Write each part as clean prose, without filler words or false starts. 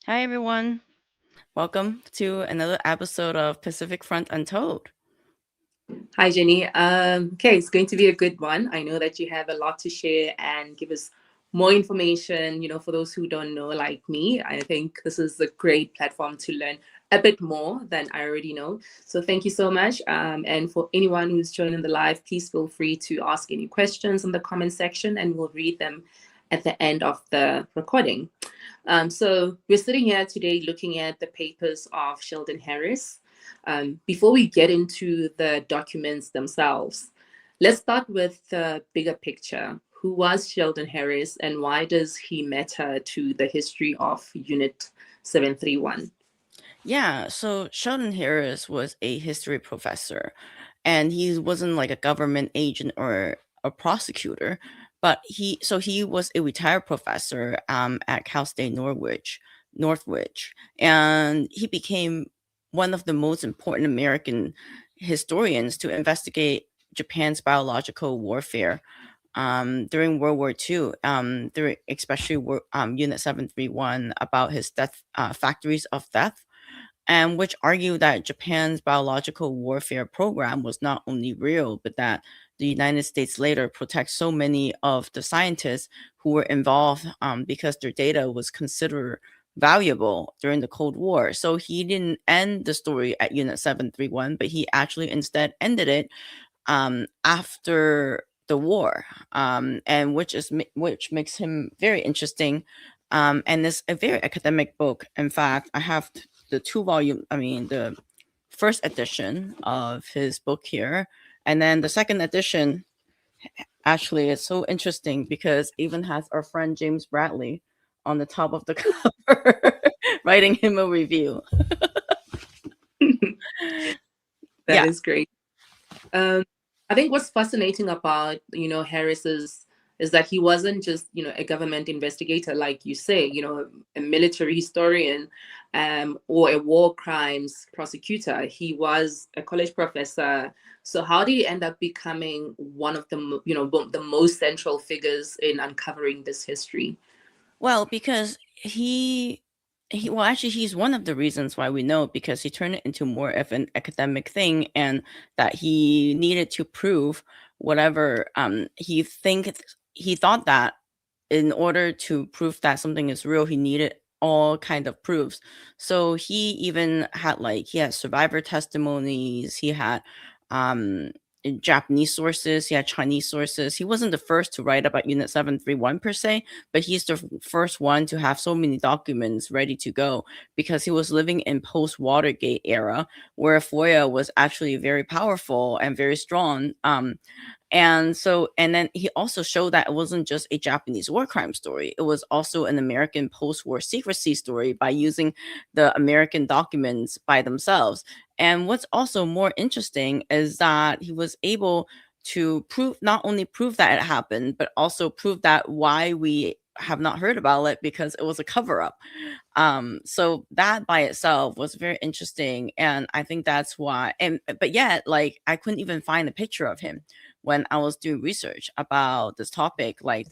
Hi, everyone. Welcome to another episode of Pacific Front Untold. Hi, Jenny. Okay, it's going to be a good one. I know that you have a lot to share and give us more information. For those who don't know, like me, I think this is a great platform to learn a bit more than I already know. So, thank you so much. And for anyone who's joining the live, please feel free to ask any questions in the comment section and we'll read them at the end of the recording. So, we're sitting here today looking at the papers of Sheldon Harris. Before we get into the documents themselves, let's start with the bigger picture. Who was Sheldon Harris and why does he matter to the history of Unit 731? Yeah, so Sheldon Harris was a history professor, and he wasn't like a government agent or a prosecutor, but he was a retired professor at Cal State Northwich, and he became one of the most important American historians to investigate Japan's biological warfare during World War II, during especially Unit 731 about his death, factories of death, and which argued that Japan's biological warfare program was not only real, but that the United States later protects so many of the scientists who were involved because their data was considered valuable during the Cold War. So he didn't end the story at Unit 731, but he actually instead ended it after the war, and which makes him very interesting. And it's a very academic book. In fact, I have the the first edition of his book here, and then the second edition actually is so interesting because it even has our friend James Bradley on the top of the cover, writing him a review. That Yeah. is great. Um, I think what's fascinating about Harris is that he wasn't just a government investigator, like you say, a military historian, or a war crimes prosecutor. He was a college professor. So how did he end up becoming one of the most central figures in uncovering this history? Well, because actually he's one of the reasons why we know, because he turned it into more of an academic thing, and that he needed to prove whatever he thought that in order to prove that something is real, he needed all kind of proofs. So he even had he had survivor testimonies, he had um Japanese sources, he had Chinese sources. He wasn't the first to write about Unit 731 per se, but he's the first one to have so many documents ready to go, because he was living in post Watergate era, where FOIA was actually very powerful and very strong. And then he also showed that it wasn't just a Japanese war crime story. It was also an American post-war secrecy story by using the American documents by themselves. And what's also more interesting is that he was able to prove, not only prove that it happened, but also prove that why we have not heard about it, because it was a cover up. So that by itself was very interesting. And I think that's why, and but yet, I couldn't even find a picture of him when I was doing research about this topic. Let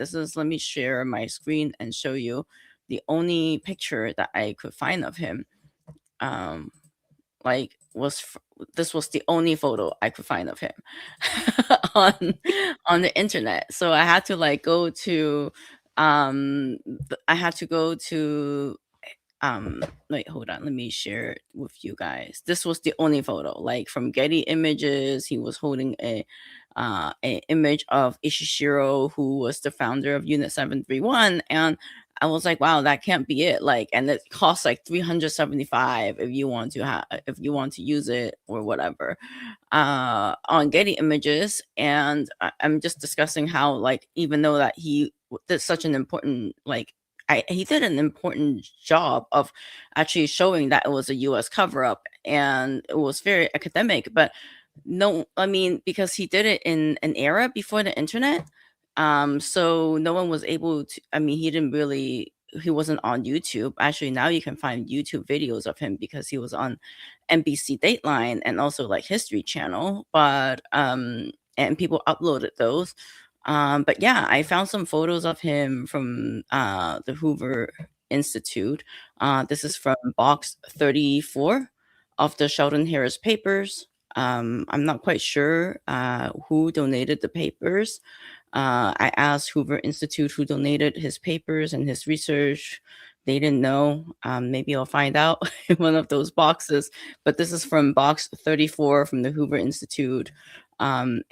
me share my screen and show you the only picture that I could find of him. Um, like was This was the only photo I could find of him on on the internet. So I had to I had to go to wait, hold on, let me share it with you guys. This was the only photo, like from Getty Images. He was holding a image of Ishishiro, who was the founder of Unit 731, and I was like, wow, that can't be it. And it costs like 375 if you want to use it or whatever, on Getty Images. And I'm just discussing how, even though that did such an important, he did an important job of actually showing that it was a US cover up, and it was very academic. But no, I mean, because he did it in an era before the internet, so no one was able to. I mean, he wasn't on YouTube. Actually, now you can find YouTube videos of him because he was on NBC Dateline and also like History Channel. But and people uploaded those. But yeah, I found some photos of him from the Hoover Institute. This is from box 34 of the Sheldon Harris papers. I'm not quite sure who donated the papers. I asked Hoover Institute who donated his papers and his research. They didn't know. Maybe I'll find out in one of those boxes. But this is from box 34 from the Hoover Institute. And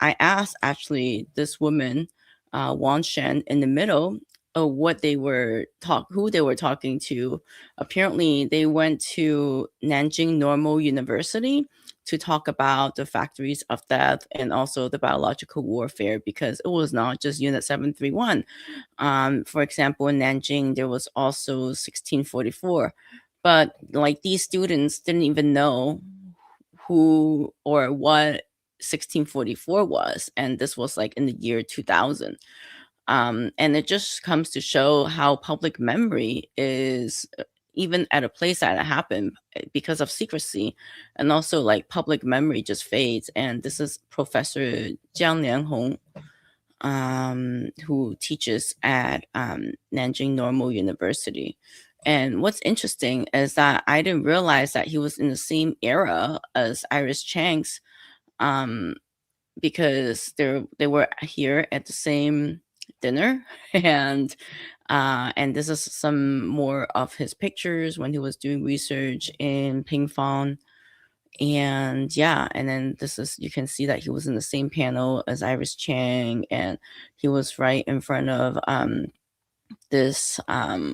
I asked actually this woman, Wan Shen, in the middle, what they were who they were talking to. Apparently, they went to Nanjing Normal University to talk about the factories of death and also the biological warfare, because it was not just Unit 731. For example, in Nanjing, there was also 1644. But like these students didn't even know who or what 1644 was. And this was like in the year 2000. And it just comes to show how public memory is, even at a place that it happened, because of secrecy, and also like public memory just fades. And this is Professor Jiang Lianhong, who teaches at Nanjing Normal University. And what's interesting is that I didn't realize that he was in the same era as Iris Chang's, um, because they were here at the same dinner. And this is some more of his pictures when he was doing research in Pingfang. And yeah, and then this is, you can see that he was in the same panel as Iris Chang, and he was right in front of this uh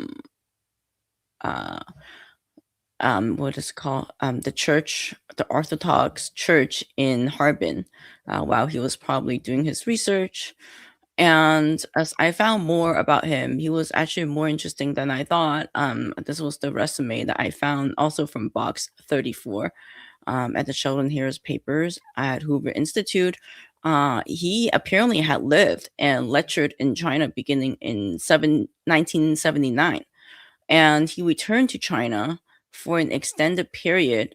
what is it called, the church, the Orthodox church in Harbin, while he was probably doing his research. And as I found more about him, he was actually more interesting than I thought. This was the resume that I found also from box 34, at the Sheldon Harris papers at Hoover Institute. He apparently had lived and lectured in China beginning in 1979, and he returned to China for an extended period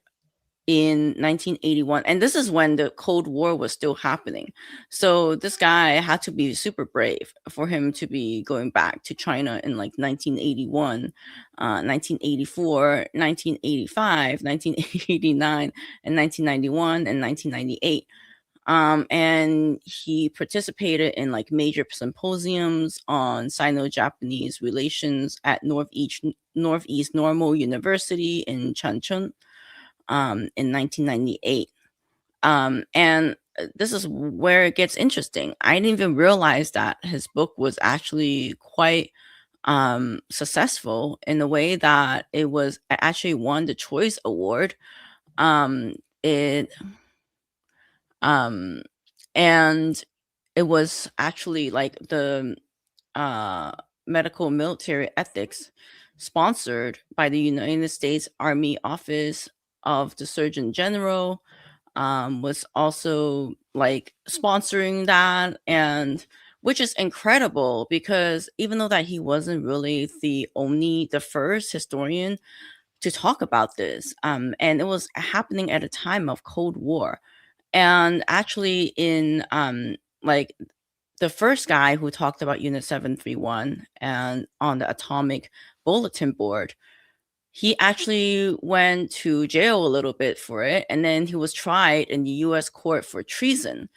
in 1981. And this is when the Cold War was still happening. So this guy had to be super brave for him to be going back to China in like 1981, 1984, 1985, 1989, and 1991, and 1998. And he participated in like major symposiums on Sino-Japanese relations at Northeast Normal University in Changchun, in 1998. And this is where it gets interesting. I didn't even realize that his book was actually quite successful, in the way that it actually won the Choice Award. It um and it was actually like the uh medical military ethics, sponsored by the United States Army Office of the Surgeon General, was also like sponsoring that. And which is incredible, because even though that he wasn't really the first historian to talk about this, and it was happening at a time of Cold War. And actually in like the first guy who talked about Unit 731 and on the atomic bulletin board, he actually went to jail a little bit for it, and then he was tried in the U.S. court for treason.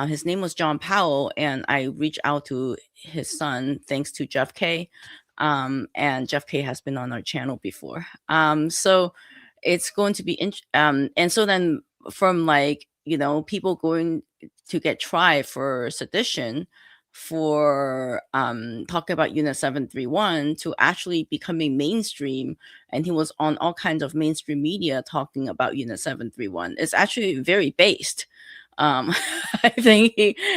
His name was John Powell, and I reached out to his son thanks to Jeff K. And Jeff K has been on our channel before. So it's going to be and so then from like, people going to get tried for sedition for talking about Unit 731 to actually becoming mainstream, and he was on all kinds of mainstream media talking about Unit 731. It's actually very based. I think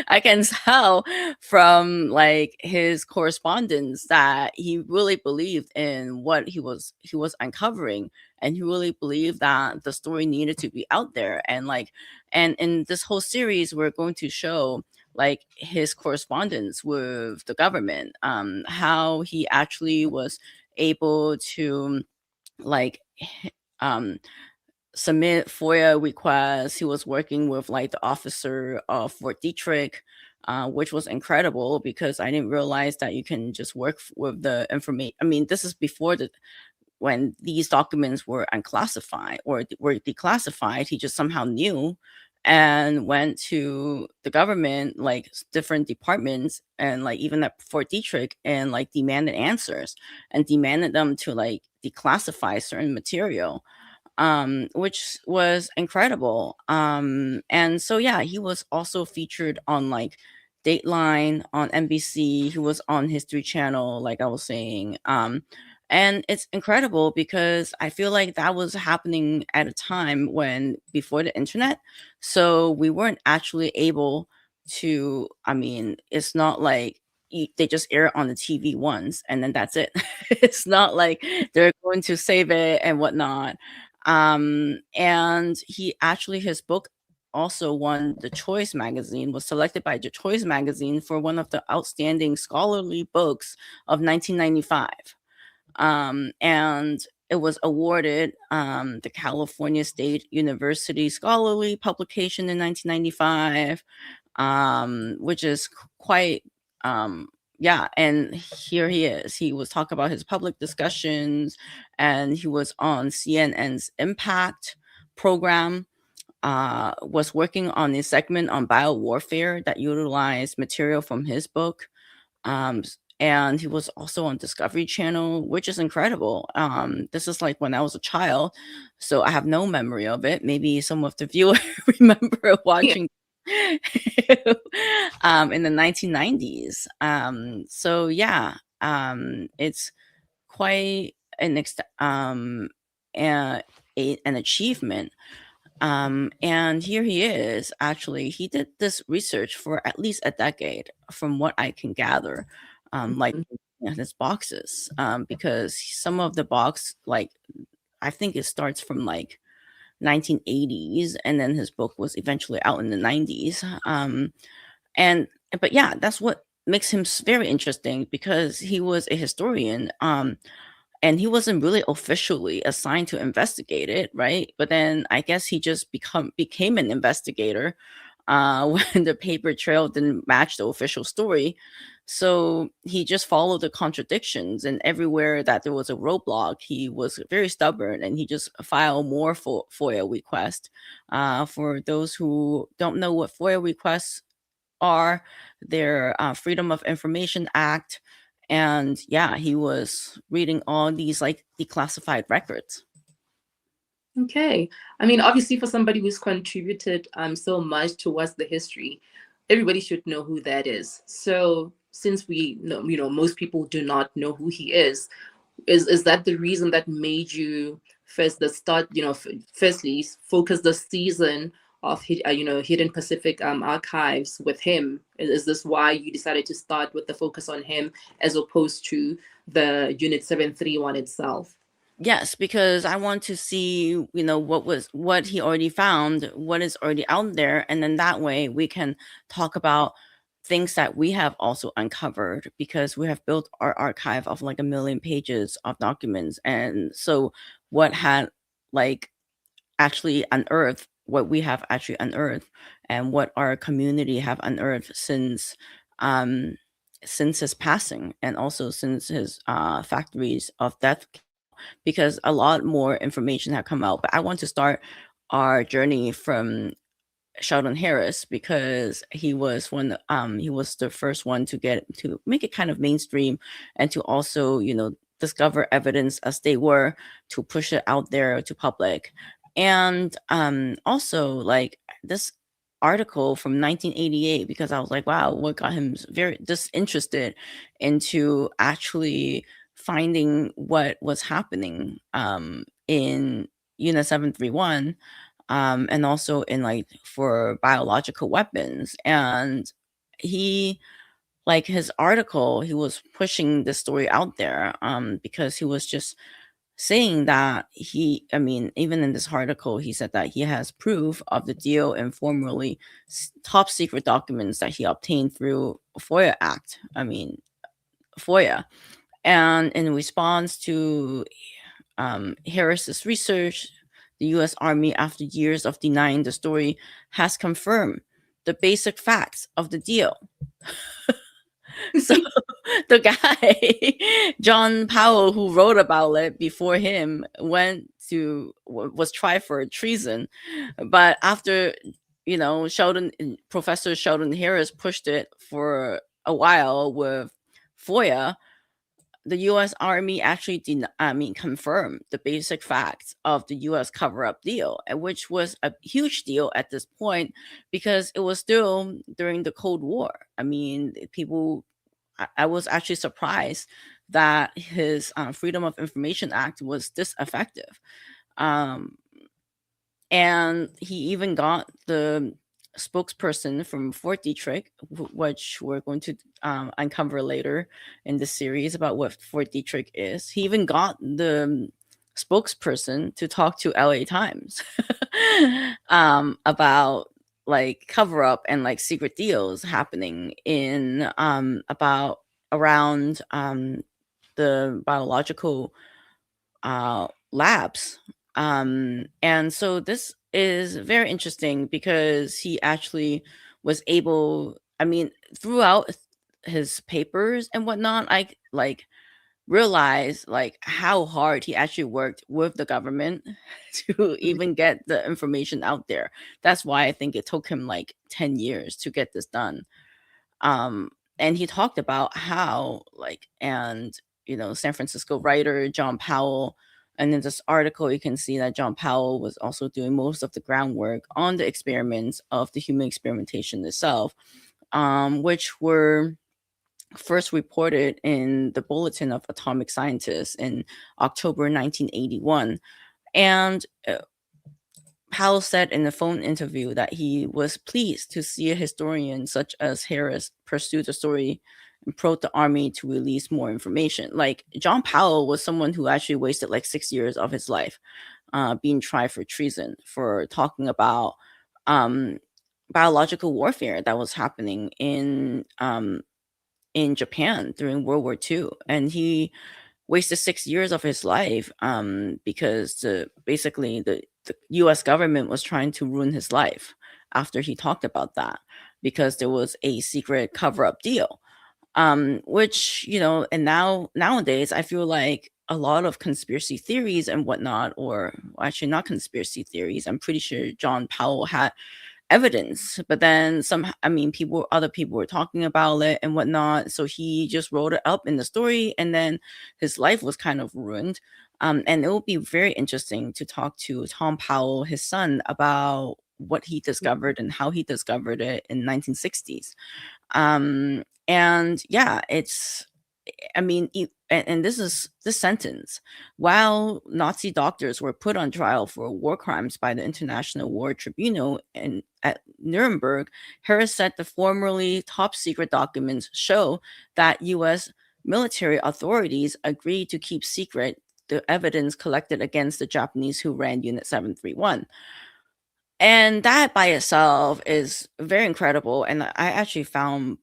I can tell from like his correspondence that he really believed in what he was uncovering, and he really believed that the story needed to be out there. And like, and in this whole series, we're going to show like his correspondence with the government, how he actually was able to like um submit FOIA requests. He was working with like the officer of Fort Detrick, which was incredible because I didn't realize that you can just work with the information. I mean, this is before the when these documents were unclassified or were declassified. He just somehow knew and went to the government, like different departments, and like even at Fort Detrick, and like demanded answers and demanded them to like declassify certain material, which was incredible. And so yeah, he was also featured on like Dateline on NBC. He was on History Channel, like I was saying. And it's incredible because I feel like that was happening at a time when before the internet, so we weren't actually able to. I mean, it's not like they just air it on the TV once and then that's it. It's not like they're going to save it and whatnot. And he actually his book also won the Choice magazine, was selected by the Choice magazine for one of the outstanding scholarly books of 1995. And it was awarded the California State University Scholarly Publication in 1995, which is quite yeah. And here he is. He was talking about his public discussions, and he was on CNN's Impact program. Was working on a segment on biowarfare that utilized material from his book. And he was also on Discovery Channel, which is incredible. This is like when I was a child, so I have no memory of it. Maybe some of the viewers remember Yeah. watching in the 1990s. So yeah, it's quite a, an achievement. And here he is. Actually, he did this research for at least a decade, from what I can gather. Like Mhm. his boxes, because some of the box, like I think it starts from like 1980s, and then his book was eventually out in the 90s. And but yeah, that's what makes him very interesting because he was a historian. And he wasn't really officially assigned to investigate it, right? But then I guess he just became an investigator when the paper trail didn't match the official story. So he just followed the contradictions, and everywhere that there was a roadblock, he was very stubborn, and he just filed more FOIA requests. For those who don't know what FOIA requests are, their Freedom of Information Act. And yeah, he was reading all these like declassified records. Okay. I mean, obviously, for somebody who's contributed so much towards the history, everybody should know who that is. So, since we know, most people do not know who he is that the reason that made you first the start, firstly focus the season of Hidden Pacific archives with him? Is this why you decided to start with the focus on him as opposed to the Unit 731 itself? Yes, because I want to see, what he already found, what is already out there, and then that way we can talk about things that we have also uncovered, because we have built our archive of like 1 million pages of documents. And so what had like actually unearthed, what we have actually unearthed, and what our community have unearthed since his passing, and also since his factories of death, because a lot more information have come out. But I want to start our journey from Sheldon Harris, because he was the first one to get to make it kind of mainstream, and to also, discover evidence as they were, to push it out there to public. And also like this article from 1988, because I was like, wow, what got him very disinterested into actually finding what was happening in Unit 731, and also in like for biological weapons. And he like his article, he was pushing the story out there, because he was just saying that I mean, even in this article, he said that he has proof of the deal and formerly top secret documents that he obtained through FOIA Act. I mean, FOIA. And in response to Harris's research, The US Army, after years of denying the story, has confirmed the basic facts of the deal. So the guy, John Powell, who wrote about it before him, was tried for treason. But after, Professor Sheldon Harris pushed it for a while with FOIA, the U.S. Army actually confirmed the basic facts of the U.S. cover-up deal, which was a huge deal at this point because it was still during the Cold War. I mean, I was actually surprised that his Freedom of Information Act was this effective. Um, and he even got the spokesperson from Fort Detrick, which we're going to uncover later in the series about what Fort Detrick is. He even got the spokesperson to talk to LA Times about like cover up and like secret deals happening in about around the biological labs. And so this is very interesting because he actually was able, I mean, throughout his papers and whatnot, I like realize like how hard he actually worked with the government to even get the information out there. That's why I think it took him like 10 years to get this done. um and he talked about how like, and San Francisco writer John Powell, and in this article you can see that John Powell was also doing most of the groundwork on the experiments of the human experimentation itself, which were first reported in the Bulletin of Atomic Scientists in October 1981. And Powell said in a phone interview that he was pleased to see a historian such as Harris pursue the story and probe the army to release more information. Like, John Powell was someone who actually wasted like 6 years of his life being tried for treason for talking about um, biological warfare that was happening in Japan during World War II. And he wasted 6 years of his life because basically the US government was trying to ruin his life after he talked about that because there was a secret cover-up deal. Which, and nowadays I feel like a lot of conspiracy theories and whatnot, or actually not conspiracy theories, I'm pretty sure John Powell had evidence, but then other people were talking about it and whatnot, so he just wrote it up in the story, and then his life was kind of ruined. And it will be very interesting to talk to Tom Powell, his son, about what he discovered and how he discovered it in 1960s. And yeah, it's I mean, and this is this sentence. While Nazi doctors were put on trial for war crimes by the International War Tribunal at Nuremberg, Harris said the formerly top secret documents show that U.S. military authorities agreed to keep secret the evidence collected against the Japanese who ran Unit 731. And that by itself is very incredible. And I actually found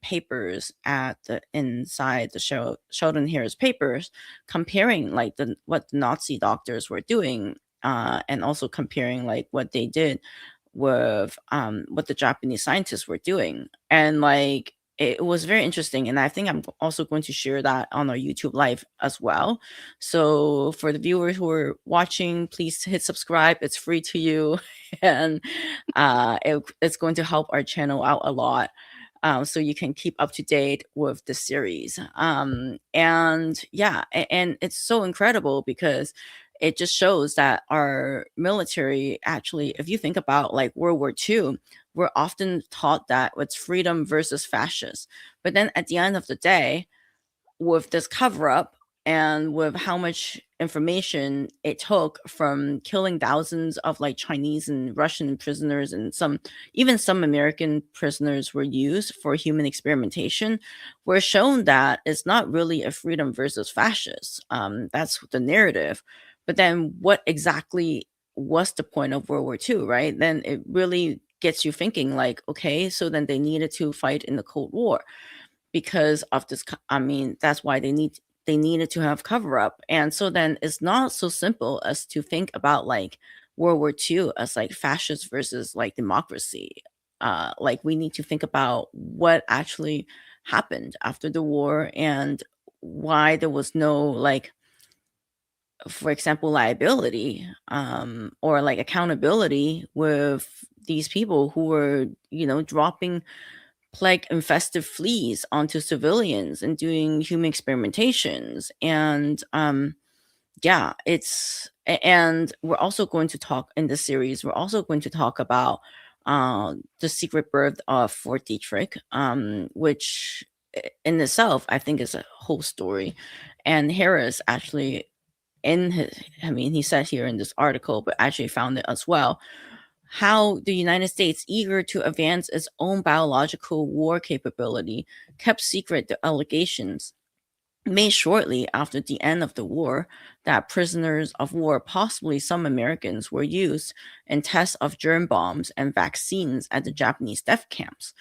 papers at the inside the Sheldon Harris papers comparing like what the Nazi doctors were doing, and also comparing like what they did with what the Japanese scientists were doing. And like it was very interesting, and I think I'm also going to share that on our YouTube live as well. So for the viewers who are watching, please hit subscribe. It's free to you, and it's going to help our channel out a lot. So you can keep up to date with the series. And yeah, and it's so incredible because it just shows that our military actually, if you think about like World War II, we're often taught that it's freedom versus fascist. But then at the end of the day, with this cover up and with how much information it took from killing thousands of like Chinese and Russian prisoners, and even some American prisoners were used for human experimentation, we're shown that it's not really a freedom versus fascist. That's the narrative. But then what exactly was the point of World War II, right? Then it really gets you thinking like, okay, so then they needed to fight in the Cold War because of this. I mean, that's why they needed to have cover up. And so then it's not so simple as to think about like World War II as like fascist versus like democracy. Like we need to think about what actually happened after the war and why there was no like, for example, liability or like accountability with these people who were, dropping plague infested fleas onto civilians and doing human experimentations. And yeah, and we're also going to talk in this series, we're also going to talk about the secret birth of Fort Detrick, which in itself I think is a whole story. And Harris actually, in his, I mean, he said here in this article, but actually found it as well, how the United States, eager to advance its own biological war capability, kept secret the allegations made shortly after the end of the war that prisoners of war, possibly some Americans, were used in tests of germ bombs and vaccines at the Japanese death camps.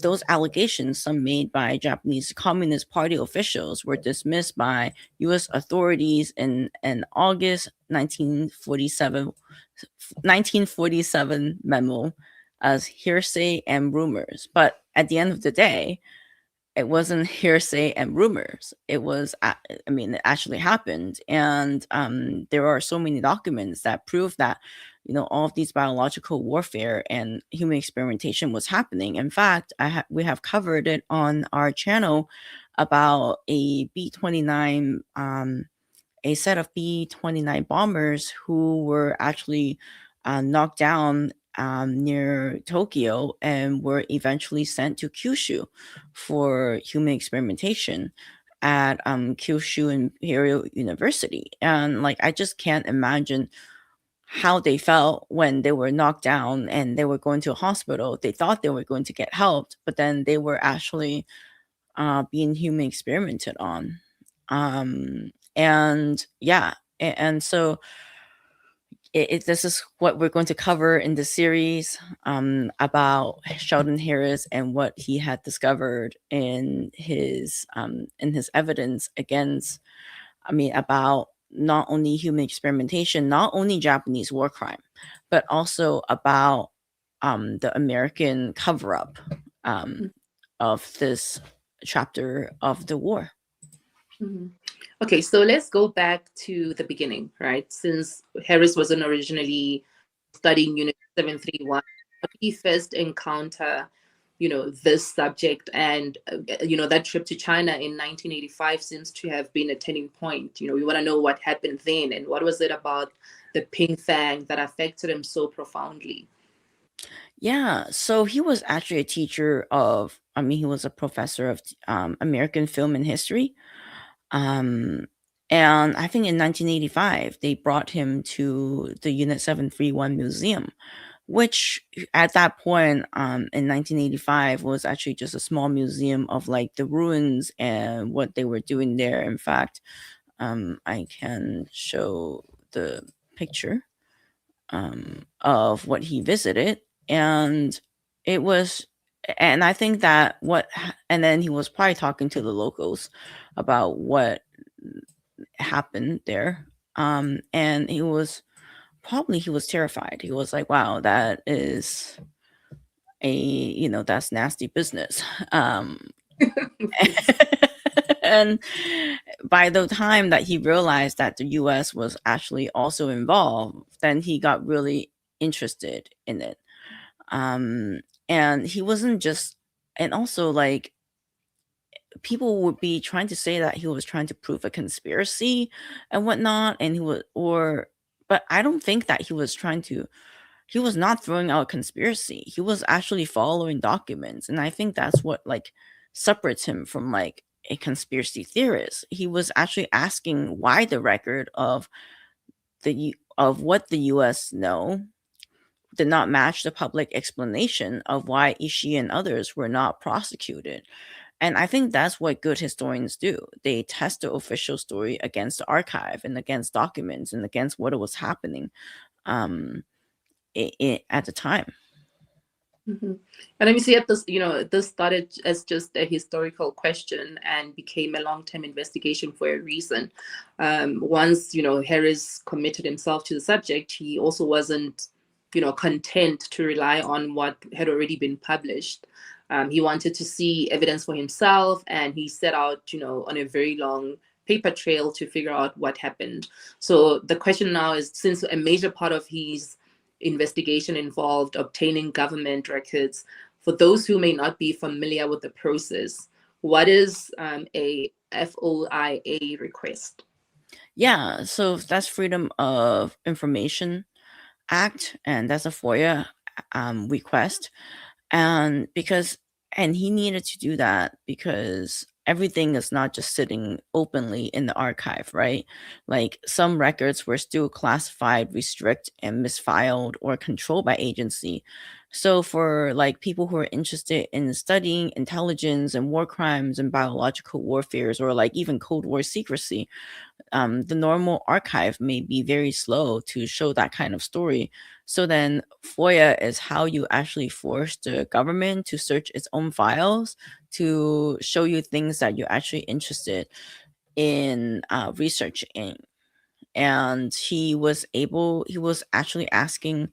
Those allegations, some made by Japanese Communist Party officials, were dismissed by U.S. authorities in August 1947 memo as hearsay and rumors. But at the end of the day, it wasn't hearsay and rumors. It was, I mean, it actually happened. And there are so many documents that prove that, all of these biological warfare and human experimentation was happening. In fact, we have covered it on our channel about a B-29, a set of B-29 bombers who were actually knocked down near Tokyo and were eventually sent to Kyushu for human experimentation at Kyushu Imperial University. And like, I just can't imagine how they felt when they were knocked down and they were going to a hospital. They thought they were going to get helped, but then they were actually being human experimented on. And yeah, and so this is what we're going to cover in the series about Sheldon Harris and what he had discovered in his evidence against, I mean, about not only human experimentation, not only Japanese war crime, but also about the American cover up of this chapter of the war. Mhm. Okay, so let's go back to the beginning, right? Since Harris wasn't originally studying Unit 731, how did he first encounter, this subject? And, that trip to China in 1985 seems to have been a turning point. We want to know what happened then and what was it about the pink fang that affected him so profoundly? Yeah, so he was actually a teacher of, I mean, he was a professor of American film and history. Um, and I think in 1985, they brought him to the Unit 731 Museum, which at that point in 1985 was actually just a small museum of like the ruins and what they were doing there. In fact, I can show the picture of what he visited. And it was, and I think that and then he was probably talking to the locals about what happened there. And he was terrified. He was like, wow, that is that's nasty business. And by the time that he realized that the US was actually also involved, then he got really interested in it. And he wasn't just, and also like people would be trying to say that he was trying to prove a conspiracy and whatnot, and but I don't think that he was not throwing out a conspiracy. He was actually following documents, and I think that's what like separates him from like a conspiracy theorist. He was actually asking why the record of of what the US know did not match the public explanation of why Ishii and others were not prosecuted. And I think that's what good historians do. They test the official story against the archive and against documents and against what was happening um, at the time. Mm-hmm. And then we see at this, this started as just a historical question and became a long-term investigation for a reason. Once, Harris committed himself to the subject, he also wasn't, content to rely on what had already been published. He wanted to see evidence for himself, and he set out, on a very long paper trail to figure out what happened. So the question now is, since a major part of his investigation involved obtaining government records. For those who may not be familiar with the process, what is a FOIA request? Yeah, so that's Freedom of Information Act, and that's a FOIA request. And he needed to do that because everything is not just sitting openly in the archive, right? Like some records were still classified, restricted, and misfiled or controlled by agency. So for like people who are interested in studying intelligence and war crimes and biological warfares or like even Cold War secrecy, the normal archive may be very slow to show that kind of story. So then FOIA is how you actually force the government to search its own files to show you things that you're actually interested in researching. And he was actually asking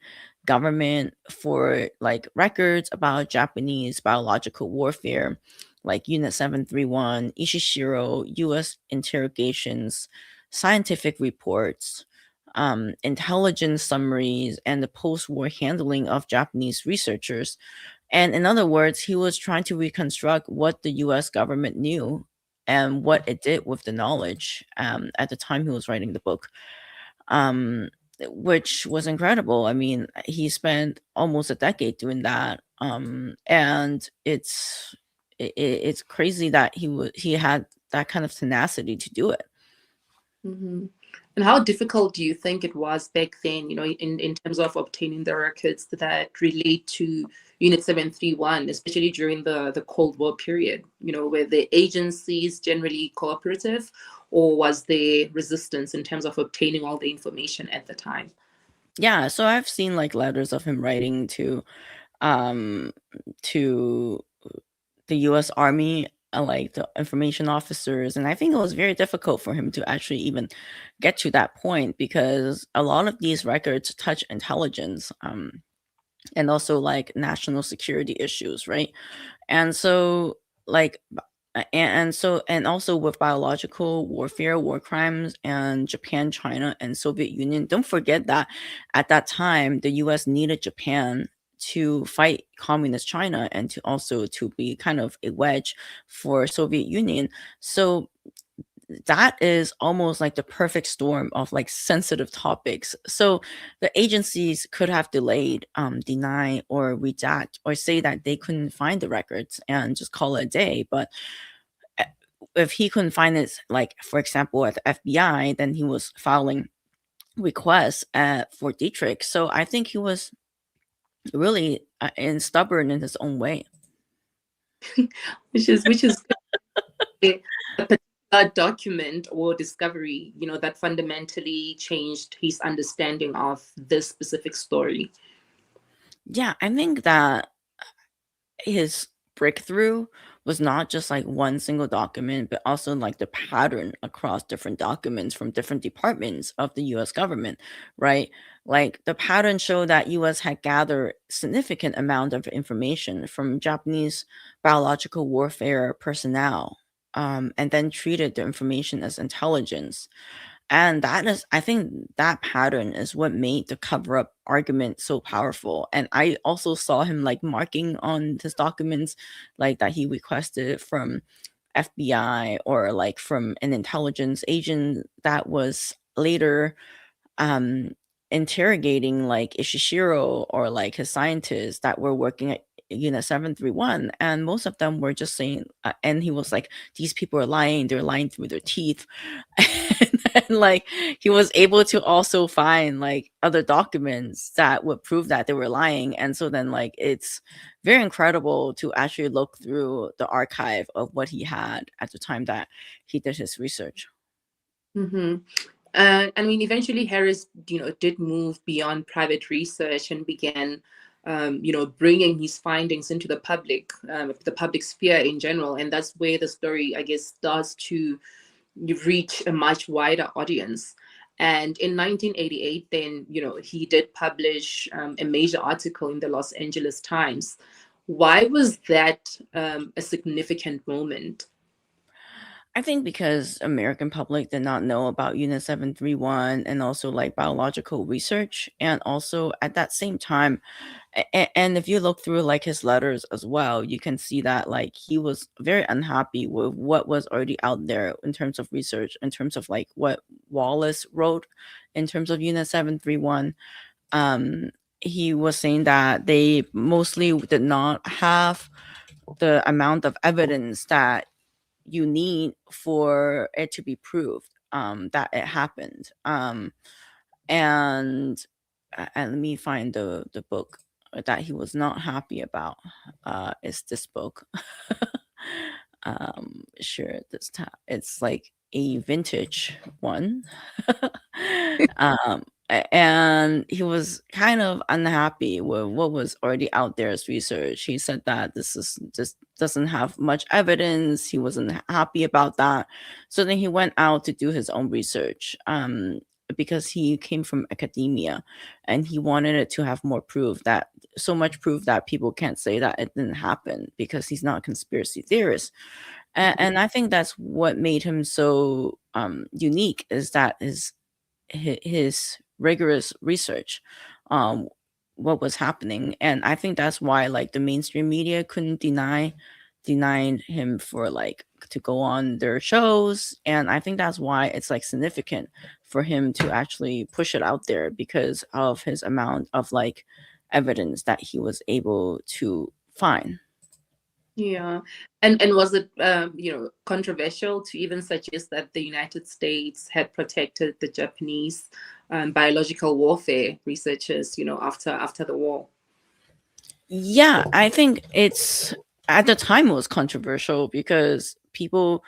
government for like records about Japanese biological warfare, like Unit 731, Ishishiro, US interrogations, scientific reports, intelligence summaries, and the post-war handling of Japanese researchers. And in other words, he was trying to reconstruct what the US government knew and what it did with the knowledge at the time he was writing the book, um, which was incredible. I mean, he spent almost a decade doing that, and it's crazy that he had that kind of tenacity to do it. Mm-hmm. And how difficult do you think it was back then, in terms of obtaining the records that relate to Unit 731, especially during the Cold War period? Were the agencies generally cooperative, or was there resistance in terms of obtaining all the information at the time? Yeah, so I've seen like letters of him writing um to the US Army, like the information officers, and I think it was very difficult for him to actually even get to that point because a lot of these records touch intelligence, and also like national security issues, right? And so like and also with biological warfare, war crimes, and Japan, China, and Soviet Union, don't forget that at that time the US needed Japan to fight communist China and to also to be kind of a wedge for Soviet Union. So that is almost like the perfect storm of like sensitive topics. So the agencies could have delayed, deny, or redact, or say that they couldn't find the records and just call it a day. But eh, if he couldn't find it, like for example at the FBI, then he was filing requests at Fort Detrick. So I think he was really and stubborn in his own way. Which is a particular document or discovery, that fundamentally changed his understanding of this specific story. Yeah, I think that his breakthrough was not just like one single document, but also like the pattern across different documents from different departments of the US government, right? Like the pattern showed that US had gathered significant amount of information from Japanese biological warfare personnel, and then treated the information as intelligence. And that is, I think that pattern is what made the cover up argument so powerful. And I also saw him like marking on his documents, like that he requested from FBI or like from an intelligence agent that was later um interrogating like Ishishiro or like his scientists that were working at Unit 731, and most of them were just saying, and he was like, these people are lying, they're lying through their teeth. And then like he was able to also find like other documents that would prove that they were lying. And so then like it's very incredible to actually look through the archive of what he had at the time that he did his research. Mm-hmm. I mean, eventually Harris, did move beyond private research and began bringing his findings into the public sphere in general. And that's where the story, I guess, starts to reach a much wider audience. And in 1988, then, he did publish a major article in the Los Angeles Times. Why was that a significant moment? I think because American public did not know about Unit 731 and also like biological research. And also at that same time, and if you look through like his letters as well, you can see that like he was very unhappy with what was already out there in terms of research, in terms of like what Wallace wrote in terms of Unit 731. Um, he was saying that they mostly did not have the amount of evidence that you need for it to be proved that it happened. And let me find the book that he was not happy about. Is this book? Sure, it's like a vintage one. um, and he was kind of unhappy with what was already out there as research. He said that this doesn't have much evidence. He wasn't happy about that. So then he went out to do his own research. Because he came from academia and he wanted it to have more proof, that so much proof that people can't say that it didn't happen, because he's not a conspiracy theorist. And I think that's what made him so unique, is that his rigorous research, um what was happening. And I think that's why like the mainstream media couldn't denied him for like to go on their shows. And I think that's why it's like significant for him to actually push it out there, because of his amount of like evidence that he was able to find. Yeah. And was it controversial to even suggest that the United States had protected the Japanese biological warfare researchers, after the war? Yeah, I think it's at the time it was controversial, because people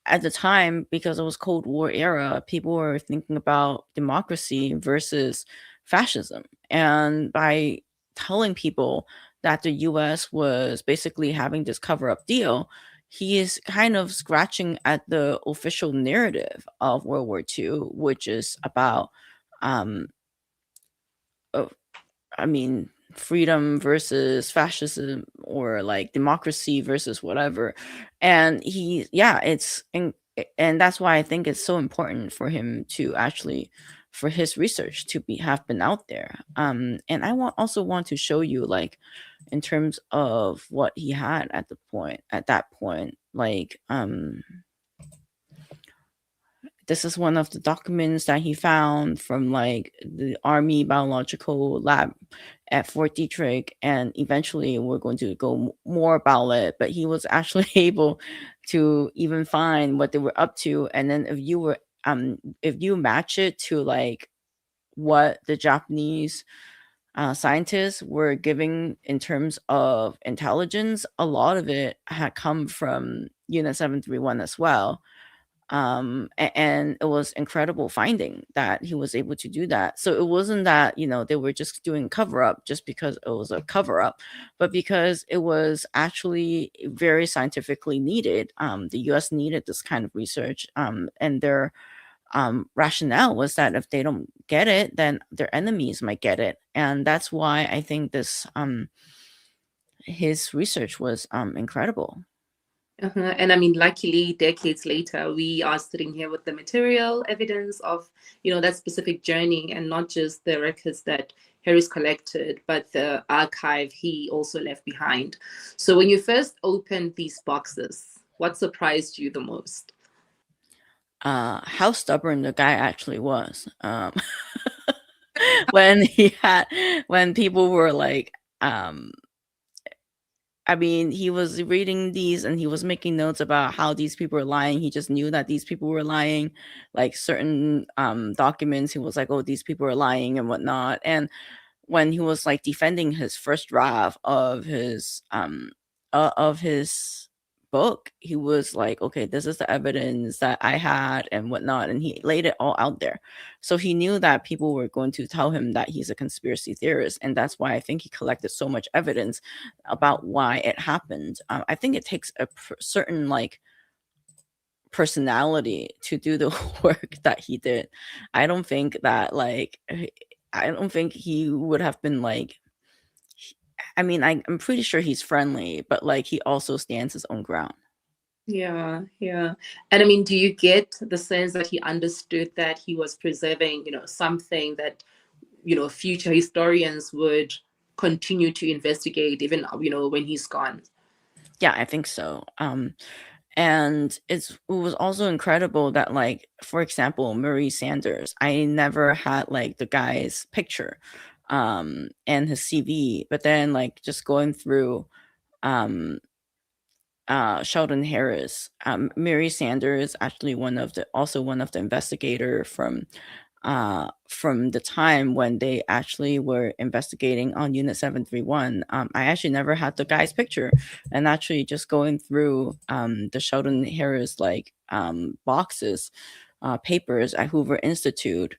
at the time, because it was Cold War era, people were thinking about democracy versus fascism. And by telling people that the US was basically having this cover up deal, he is kind of scratching at the official narrative of World War II, which is about um uh, I mean, freedom versus fascism, or like democracy versus whatever. And yeah, and that's why I think it's so important for him to actually, for his research to be have been out there. And I also want to show you like in terms of what he had at that point, like this is one of the documents that he found from like the Army Biological Lab at Fort Detrick, and eventually we're going to go more about it. But he was actually able to even find what they were up to, and then if you match it to like what the Japanese scientists were giving in terms of intelligence, a lot of it had come from Unit 731 as well. And it was incredible finding that he was able to do that. So it wasn't that they were just doing cover up just because it was a cover up, but because it was actually very scientifically needed. The US needed this kind of research, and their rationale was that if they don't get it, then their enemies might get it. And that's why I think this his research was incredible. And I mean, luckily, decades later, we are sitting here with the material evidence of, that specific journey, and not just the records that Harris collected, but the archive he also left behind. So when you first opened these boxes, what surprised you the most? How stubborn the guy actually was. When he had when people were like, um I mean, he was reading these and he was making notes about how these people were lying. He just knew that these people were lying. Like certain documents, he was like, "Oh, these people are lying" and whatnot. And when he was like defending his first draft of his book, he was like, okay, this is the evidence that I had and whatnot, and he laid it all out there. So he knew that people were going to tell him that he's a conspiracy theorist, and that's why I think he collected so much evidence about why it happened. I think it takes a certain like personality to do the work that he did. I don't think that like I don't think he would have been like I mean, I'm pretty sure he's friendly, but like he also stands his own ground. Yeah, yeah. And I mean, do you get the sense that he understood that he was preserving, something that, future historians would continue to investigate even, when he's gone? Yeah, I think so. And it was also incredible that like, for example, Murray Sanders, I never had like the guy's picture and his CV, but then like just going through um Sheldon Harris, Mary Sanders, actually one of the investigator from the time when they actually were investigating on Unit 731. I actually never had the guy's picture, and actually just going through the Sheldon Harris like boxes, papers at Hoover Institute,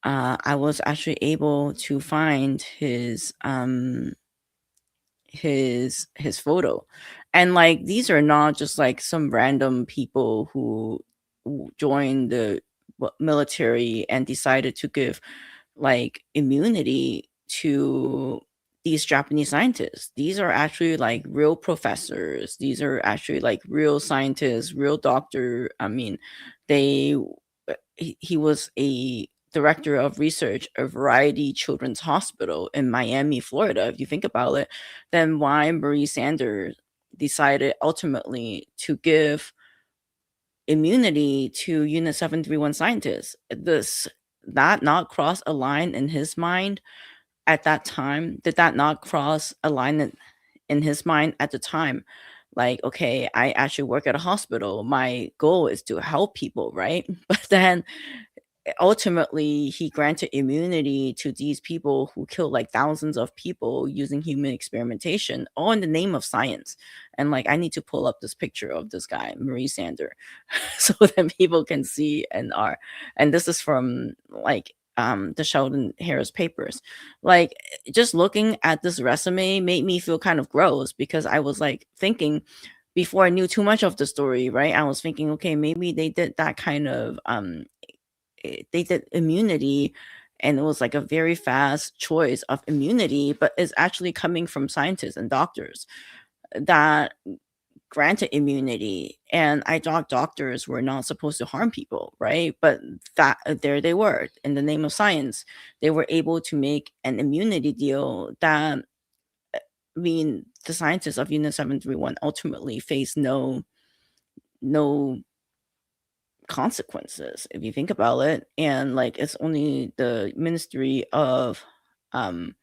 I was actually able to find his photo. And like these are not just like some random people who joined the military and decided to give like immunity to these Japanese scientists. These are actually like real professors. These are actually like real scientists, real doctor. I mean, they he was a director of research at Variety Children's Hospital in Miami, Florida. If you think about it, then why Marie Sanders decided ultimately to give immunity to Unit 731 scientists? This that not cross a line in his mind at that time? Did that not cross a line in his mind at the time? Like, okay, I actually work at a hospital. My goal is to help people, right? But then ultimately he granted immunity to these people who killed like thousands of people using human experimentation, all in the name of science. And like I need to pull up this picture of this guy, Marie Sander, so that people can see and this is from like the Sheldon Harris papers. Like just looking at this resume made me feel kind of gross, because I was like thinking, before I knew too much of the story, right, I was thinking, okay, maybe they did that kind of they did immunity, and it was like a very fast choice of immunity, but it's actually coming from scientists and doctors that granted immunity. And I thought doctors were not supposed to harm people, right? But that there they were, in the name of science, they were able to make an immunity deal that, I mean, the scientists of Unit 731 ultimately face no consequences, if you think about it. And like it's only the Ministry of um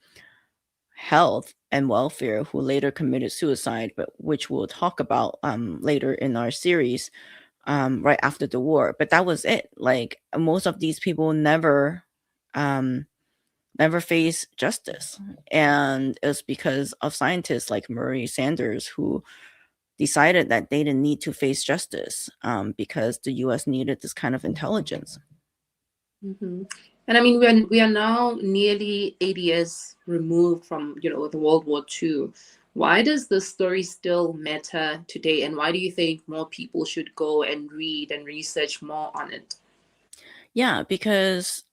Health and Welfare who later committed suicide, but which we'll talk about later in our series, right after the war. But that was it. Like most of these people um never face justice, and it's because of scientists like Murray Sanders who decided that they didn't need to face justice, because the US needed this kind of intelligence. Hmm. And I mean, we are now nearly 80 years removed from, the World War II. Why does this story still matter today? And why do you think more people should go and read and research more on it? Yeah, because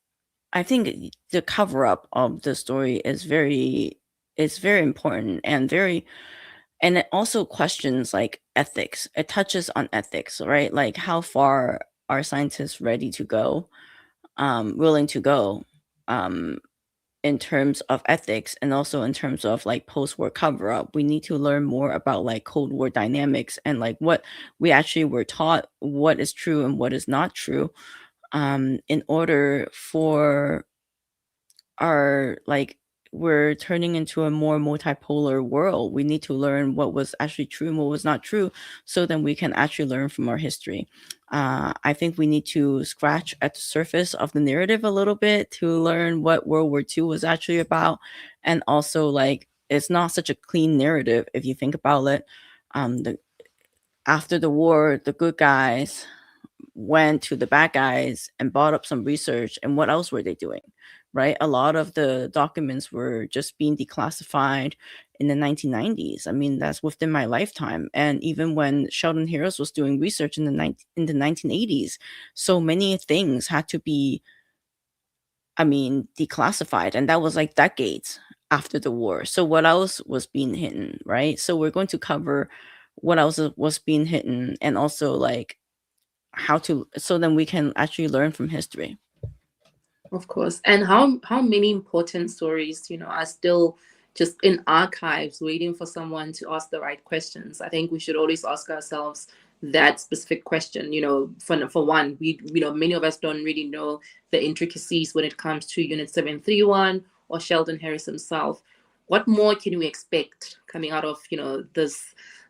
I think the cover up of the story is very important, and very, and it also questions like ethics. It touches on ethics, right? Like how far are scientists ready to go, willing to go, um, in terms of ethics, and also in terms of like post-war cover up. We need to learn more about like Cold War dynamics, and like what we actually were taught, what is true and what is not true, in order for our like we're turning into a more multipolar world. We need to learn what was actually true and what was not true, so then we can actually learn from our history. I think we need to scratch at the surface of the narrative a little bit to learn what World War II was actually about. And also, like, it's not such a clean narrative if you think about it. The after the war, the good guys went to the bad guys and bought up some research. And what else were they doing? Right? A lot of the documents were just being declassified in the 1990s. I mean, that's within my lifetime. And even when Sheldon Harris was doing research in the 1980s, so many things had to be, I mean, declassified, and that was like decades after the war. So what else was being hidden, right? So we're going to cover what else was being hidden, and also like how to, so then we can actually learn from history. Of course. And how many important stories, are still just in archives waiting for someone to ask the right questions. I think we should always ask ourselves that specific question. For one, we many of us don't really know the intricacies when it comes to Unit 731 or Sheldon Harris himself. What more can we expect coming out of,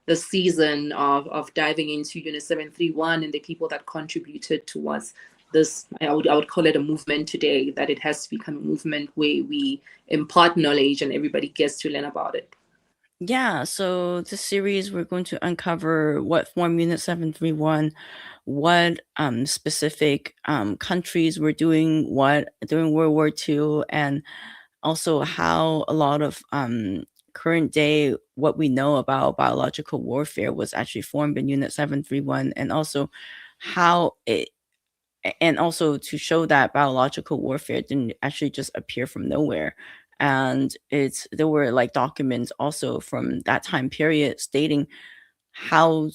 this season of diving into Unit 731 and the people that contributed towards this? I would call it a movement today, that it has to become a movement where we impart knowledge and everybody gets to learn about it. Yeah, so this series we're going to uncover what formed Unit 731, what specific countries were doing what during World War II, and also how a lot of current day what we know about biological warfare was actually formed in Unit 731, and also how it, and also to show that biological warfare didn't actually just appear from nowhere. And there were like documents also from that time period stating how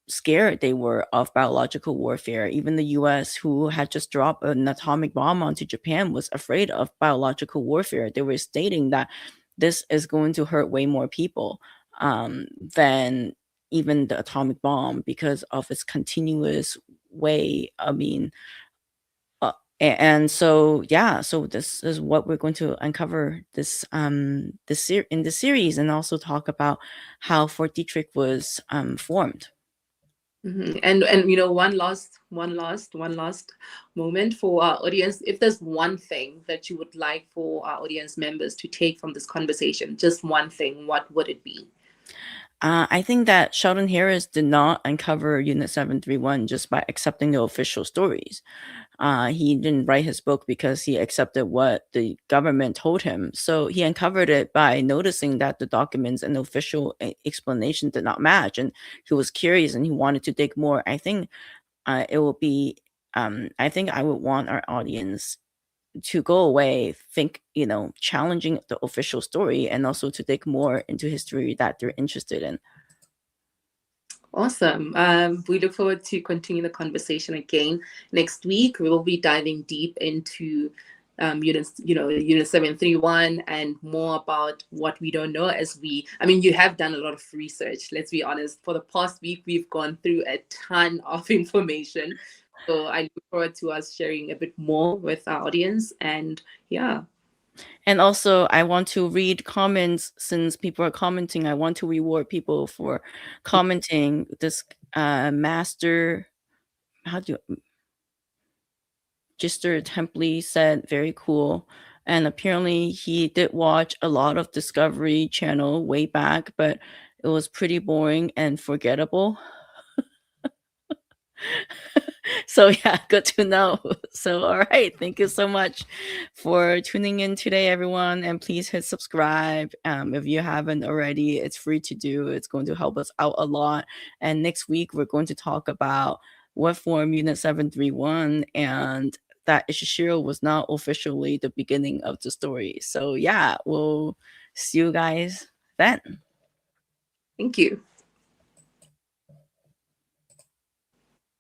scared they were of biological warfare. Even the US, who had just dropped an atomic bomb onto Japan, was afraid of biological warfare. They were stating that this is going to hurt way more people than even the atomic bomb, because of its continuous way. I mean, and so yeah, so this is what we're going to uncover in the series, and also talk about how Fort Detrick was formed. And one last moment for our audience. If there's one thing that you would like for our audience members to take from this conversation, just one thing, what would it be? I think that Sheldon Harris did not uncover Unit 731 just by accepting the official stories. He didn't write his book because he accepted what the government told him. So he uncovered it by noticing that the documents and the official explanation did not match, and he was curious and he wanted to dig more. I think it will be. I think I would want our audience to go away, think, challenging the official story, and also to dig more into history that they're interested in. Awesome. We look forward to continue the conversation again next week. We will be diving deep into Unit 731 and more about what we don't know. You have done a lot of research. Let's be honest. For the past week, we've gone through a ton of information. So I look forward to us sharing a bit more with our audience. And yeah. And also, I want to read comments. Since people are commenting, I want to reward people for commenting. This master, how do you, Gister Templey said, very cool. And apparently he did watch a lot of Discovery Channel way back, but it was pretty boring and forgettable. So yeah, good to know. So all right, thank you so much for tuning in today, everyone, and please hit subscribe. If you haven't already, it's free to do. It's going to help us out a lot. And next week we're going to talk about what formed Unit 731, and that Ishishiro was not officially the beginning of the story. So yeah, we'll see you guys then. Thank you.